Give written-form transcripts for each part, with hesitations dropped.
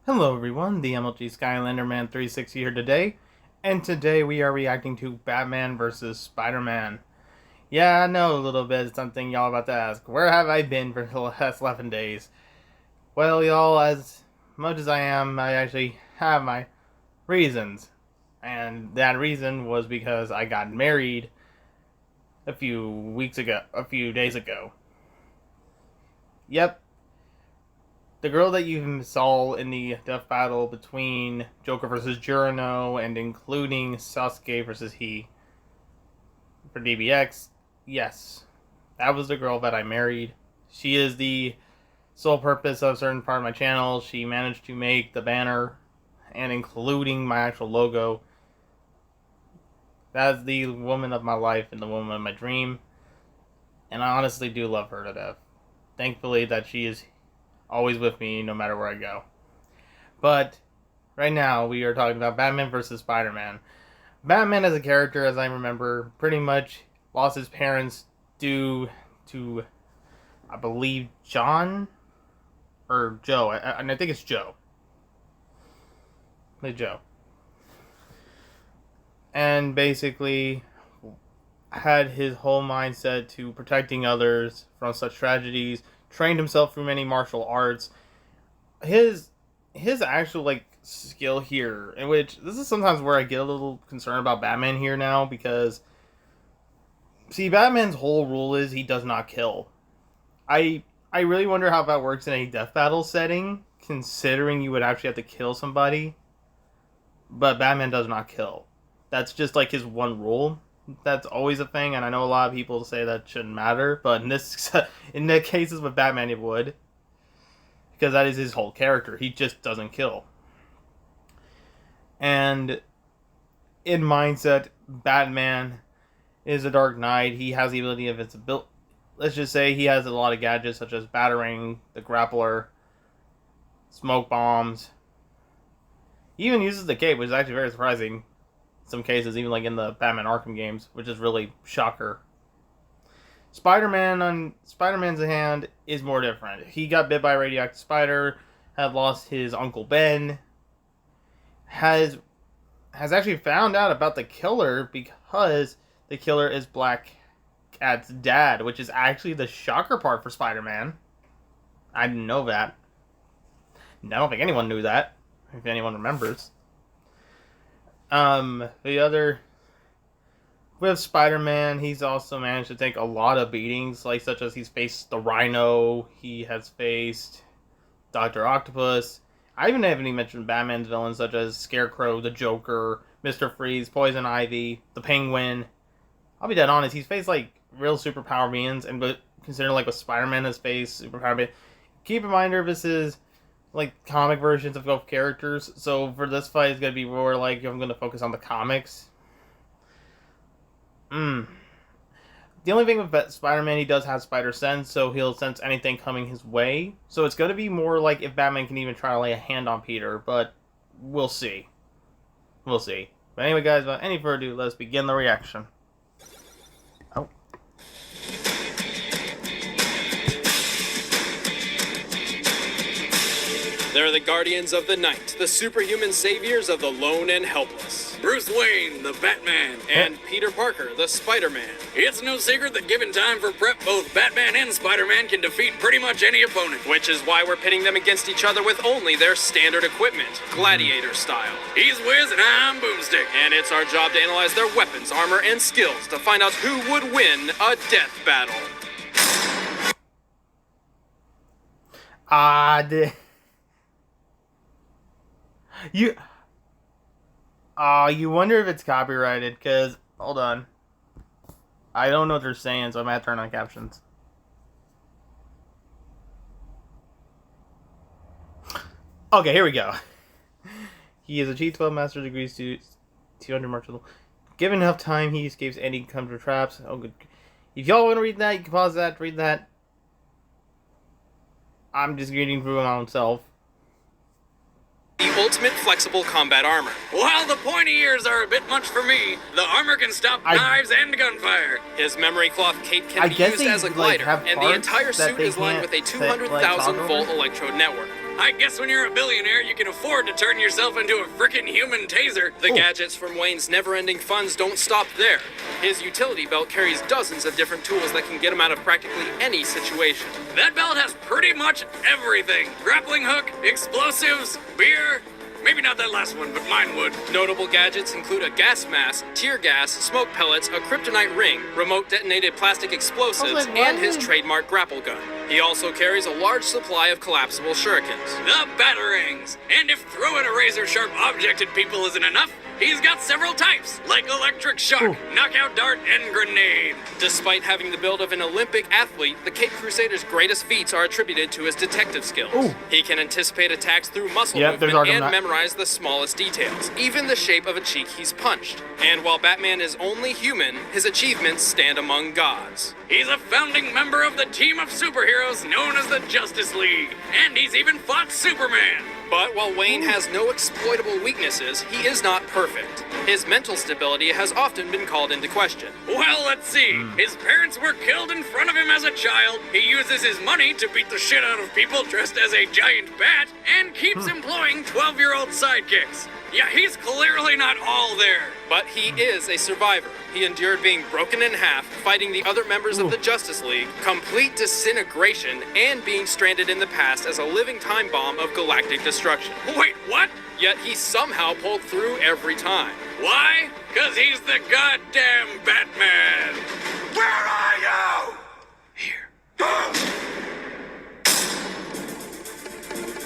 Hello everyone, the MLG Skylander Man 360 here today, and today we are reacting to Batman vs. Spider-Man. Yeah, I know a little bit something y'all about to ask. Where have I been for the last 11 days? Well, y'all, as much as I am, I actually have my reasons. And that reason was because I got married a few days ago. Yep, the girl that you saw in the death battle between Joker versus Jurano and including Sasuke versus he for DBX, yes, that was the girl that I married. She is the sole purpose of a certain part of my channel. She managed to make the banner and including my actual logo. That's the woman of my life and the woman of my dream. And I honestly do love her to death. Thankfully that she is always with me no matter where I go. But right now we are talking about Batman vs. Spider-Man. Batman as a character, as I remember, pretty much lost his parents due to, I believe, John or Joe. I think it's Joe. Joe. And basically had his whole mindset to protecting others from such tragedies, trained himself through many martial arts. His actual skill here, in which this is sometimes where I get a little concerned about Batman here now, because see, Batman's whole rule is he does not kill. I really wonder how that works in a death battle setting, considering you would actually have to kill somebody. But Batman does not kill. That's just like his one rule. That's always a thing, and I know a lot of people say that shouldn't matter, but in the cases with Batman, it would, because that is his whole character. He just doesn't kill. And in mindset, Batman is a Dark Knight. He has the ability of invincibility. Let's just say he has a lot of gadgets such as Batarang, the Grappler, smoke bombs. He even uses the cape, which is actually very surprising in some cases, even like in the Batman Arkham games, which is really shocker. Spider-Man's hand is more different. He got bit by a radioactive spider, had lost his Uncle Ben, has actually found out about the killer because the killer is Black Cat's dad, which is actually the shocker part for Spider-Man. I didn't know that. I don't think anyone knew that, if anyone remembers. The other with Spider-Man, he's also managed to take a lot of beatings, like such as he's faced the Rhino, he has faced Dr. Octopus. I even haven't even mentioned Batman's villains such as Scarecrow, the Joker, Mr. Freeze, Poison Ivy, the Penguin. I'll be dead honest, he's faced like real superpower beings, and but considering like what Spider-Man has faced superpower beings, keep in mind this is like comic versions of both characters, so for this fight it's gonna be more like I'm gonna focus on the comics. The only thing with Spider-Man, he does have spider sense, so he'll sense anything coming his way. So it's gonna be more like if Batman can even try to lay a hand on Peter, but we'll see. We'll see. But anyway, guys, without any further ado, let's begin the reaction. Oh. They're the guardians of the night, the superhuman saviors of the lone and helpless. Bruce Wayne, the Batman, And Peter Parker, the Spider-Man. it's no secret that given time for prep, both Batman and Spider-Man can defeat pretty much any opponent. Which is why we're pitting them against each other with only their standard equipment, gladiator style. He's Wiz and I'm Boomstick. And it's our job to analyze their weapons, armor, and skills to find out who would win a death battle. You wonder if it's copyrighted, because, hold on. I don't know what they're saying, so I'm going to turn on captions. Okay, here we go. He has achieved 12 master's degrees to 200 martial. Given enough time, he escapes any counter traps. Oh, good. If y'all want to read that, you can pause that, read that. I'm just reading through my own self. He ultimate flexible combat armor. While the pointy ears are a bit much for me, the armor can stop knives and gunfire. His memory cloth cape can I be guess used they, as a like, glider, have and the parts entire that suit they is lined can't with a fit, 200,000 like, volt toggle? electrode network. I guess when you're a billionaire, you can afford to turn yourself into a frickin' human taser. The gadgets from Wayne's never-ending funds don't stop there. His utility belt carries dozens of different tools that can get him out of practically any situation. That belt has pretty much everything. Grappling hook, explosives, beer. Maybe not that last one, but mine would. Notable gadgets include a gas mask, tear gas, smoke pellets, a kryptonite ring, remote detonated plastic explosives, like, and his what? trademark grapple gun. He also carries a large supply of collapsible shurikens. The batarangs. And if throwing a razor-sharp object at people isn't enough, he's got several types, like electric shock, knockout dart, and grenade. Despite having the build of an Olympic athlete, the Cape Crusader's greatest feats are attributed to his detective skills. Ooh. He can anticipate attacks through muscle Yep, there's movement Arkham and Knight. memorize the smallest details, even the shape of a cheek he's punched. And while Batman is only human, his achievements stand among gods. He's a founding member of the team of superheroes known as the Justice League. And he's even fought Superman. But while Wayne has no exploitable weaknesses, he is not perfect. His mental stability has often been called into question. Well, let's see. His parents were killed in front of him as a child. He uses his money to beat the shit out of people dressed as a giant bat and keeps employing 12-year-old sidekicks. Yeah, he's clearly not all there. But he is a survivor. He endured being broken in half, fighting the other members of the Justice League, complete disintegration, and being stranded in the past as a living time bomb of galactic destruction. Wait, what? Yet he somehow pulled through every time. Why? 'Cause he's the goddamn Batman. Where are you?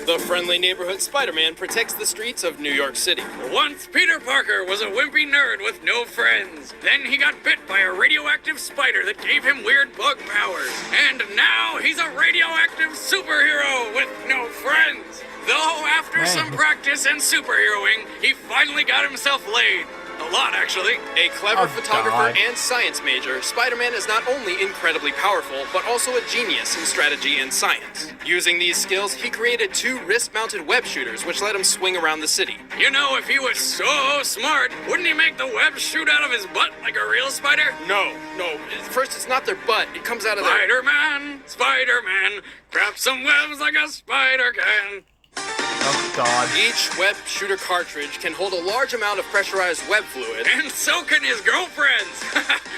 The friendly neighborhood Spider-Man protects the streets of New York City. Once Peter Parker was a wimpy nerd with no friends. Then he got bit by a radioactive spider that gave him weird bug powers. And now he's a radioactive superhero with no friends. Though after some practice and superheroing, he finally got himself laid. A lot, actually. A clever Oh, photographer God. and science major, Spider-Man is not only incredibly powerful, but also a genius in strategy and science. Using these skills, he created 2 wrist-mounted web shooters, which let him swing around the city. You know, if he was so smart, wouldn't he make the web shoot out of his butt like a real spider? No. First, it's not their butt. It comes out of their... Spider-Man, Spider-Man, grab some webs like a spider can. Oh, God. Each web shooter cartridge can hold a large amount of pressurized web fluid And so can his girlfriends.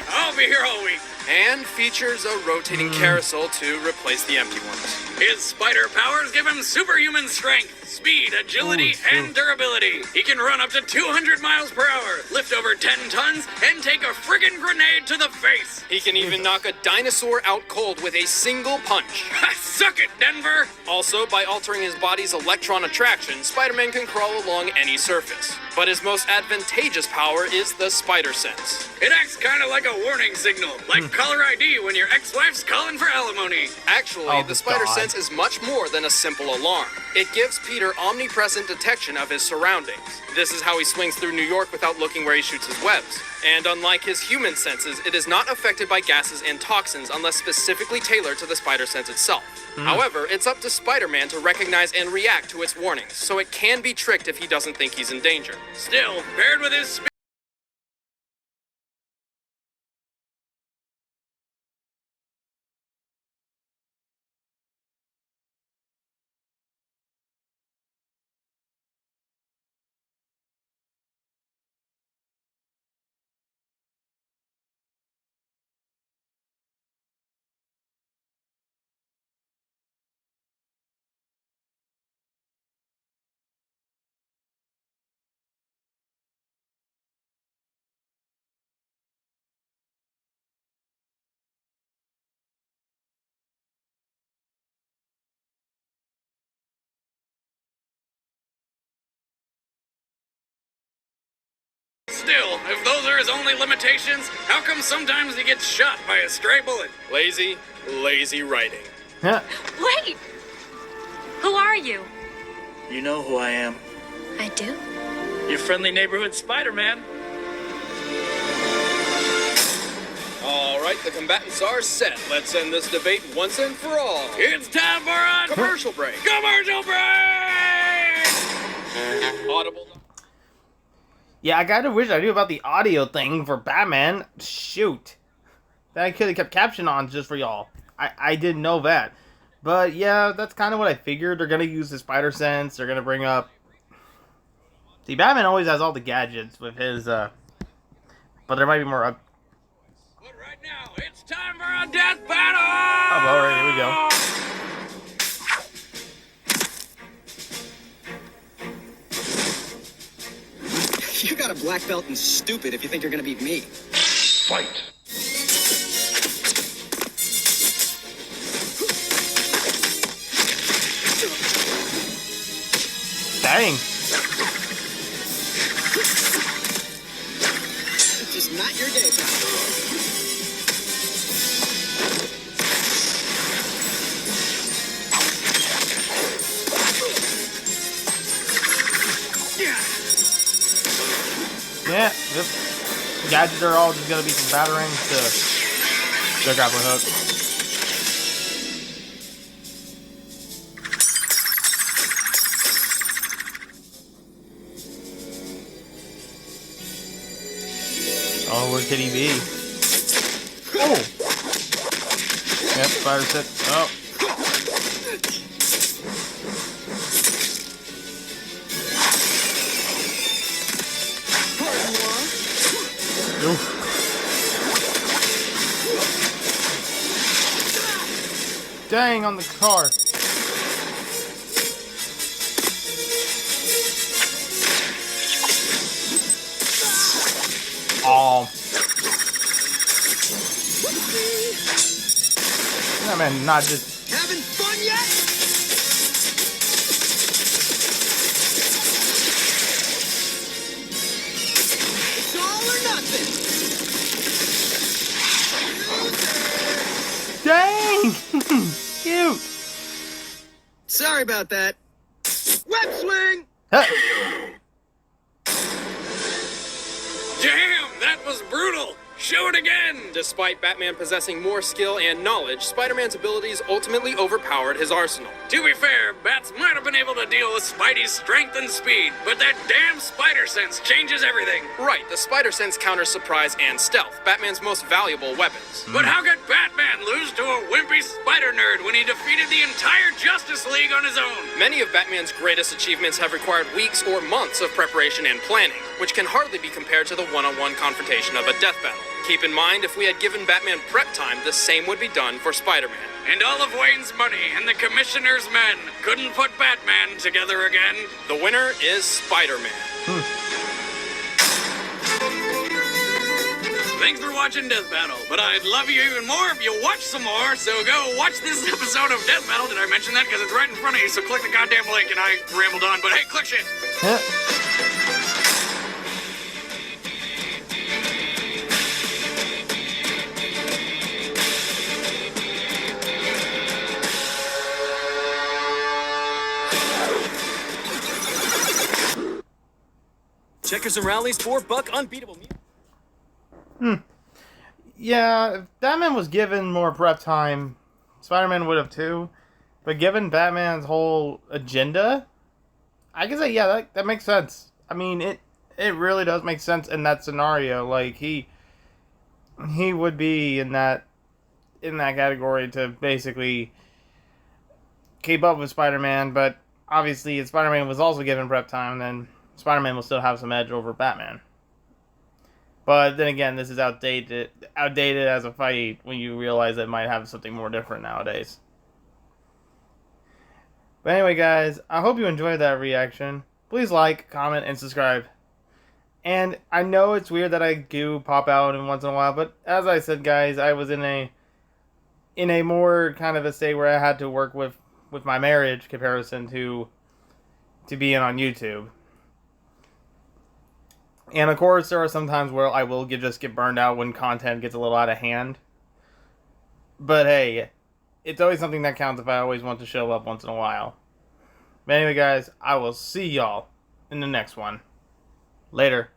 I'll be here all week. and features a rotating carousel to replace the empty ones. His spider powers give him superhuman strength, speed, agility, and durability. He can run up to 200 miles per hour, lift over 10 tons, and take a friggin' grenade to the face. He can even knock a dinosaur out cold with a single punch. Suck it, Denver! Also, by altering his body's electron attraction, Spider-Man can crawl along any surface. But his most advantageous power is the Spider Sense. It acts kind of like a warning signal, like caller ID when your ex-wife's calling for alimony. Actually, Oh, the Spider God. Sense is much more than a simple alarm. It gives Peter omnipresent detection of his surroundings. This is how he swings through New York without looking where he shoots his webs. And unlike his human senses, it is not affected by gases and toxins unless specifically tailored to the Spider Sense itself. However, it's up to Spider-Man to recognize and react to its warnings, so it can be tricked if he doesn't think he's in danger. Still, paired with his Still, if those are his only limitations, how come sometimes he gets shot by a stray bullet? Lazy writing. Yeah. Wait! Who are you? You know who I am. I do. Your friendly neighborhood Spider-Man. All right, the combatants are set. Let's end this debate once and for all. It's time for a Commercial break. commercial break! Audible. Yeah, I kinda wish I knew about the audio thing for Batman. Shoot. That I could have kept caption on just for y'all. I didn't know that. But yeah, that's kind of what I figured. They're going to use the spider sense. They're going to bring up... See, Batman always has all the gadgets with his... But there might be more up... But right now, it's time for a death battle! Oh, well, alright, here we go. You got a black belt and stupid if you think you're gonna beat me. Fight! Dang. It's just not your day, pal. Yeah, yep. Gadgets are all just going to be from batarangs to the grappling hook. Oh, where could he be? Oh! Yep, spider set. Oh. Oof. Dang, on the car. Oh. That man not just... Having fun yet? It's all or nothing. Dang! Cute! Sorry about that. Web swing! Huh. Damn, that was brutal! Show it again! Despite Batman possessing more skill and knowledge, Spider-Man's abilities ultimately overpowered his arsenal. To be fair, Bats might have been able to deal with Spidey's strength and speed, but that damn spider sense changes everything. Right, the spider sense counters surprise and stealth, Batman's most valuable weapons. But how could Batman lose to a wimpy spider nerd when he defeated the entire Justice League on his own? Many of Batman's greatest achievements have required weeks or months of preparation and planning, which can hardly be compared to the one-on-one confrontation of a death battle. Keep in mind, if we had given Batman prep time, the same would be done for Spider-Man. And all of Wayne's money and the Commissioner's men couldn't put Batman together again. The winner is Spider-Man. Thanks for watching Death Battle, but I'd love you even more if you watch some more, so go watch this episode of Death Battle. Did I mention that? Because it's right in front of you, so click the goddamn link, and I rambled on, but hey, click shit! Huh. Checkers and rallies, $4 unbeatable. Yeah, if Batman was given more prep time, Spider-Man would have too. But given Batman's whole agenda, I can say, yeah, that makes sense. I mean, it really does make sense in that scenario. Like, he would be in that category to basically keep up with Spider-Man, but obviously if Spider-Man was also given prep time, then Spider-Man will still have some edge over Batman. But then again, this is outdated as a fight when you realize it might have something more different nowadays. But anyway, guys, I hope you enjoyed that reaction. Please like, comment, and subscribe. And I know it's weird that I do pop out in once in a while, but as I said, guys, I was in a more kind of a state where I had to work with my marriage comparison to being on YouTube. And of course, there are some times where I will just get burned out when content gets a little out of hand. But hey, it's always something that counts if I always want to show up once in a while. But anyway, guys, I will see y'all in the next one. Later.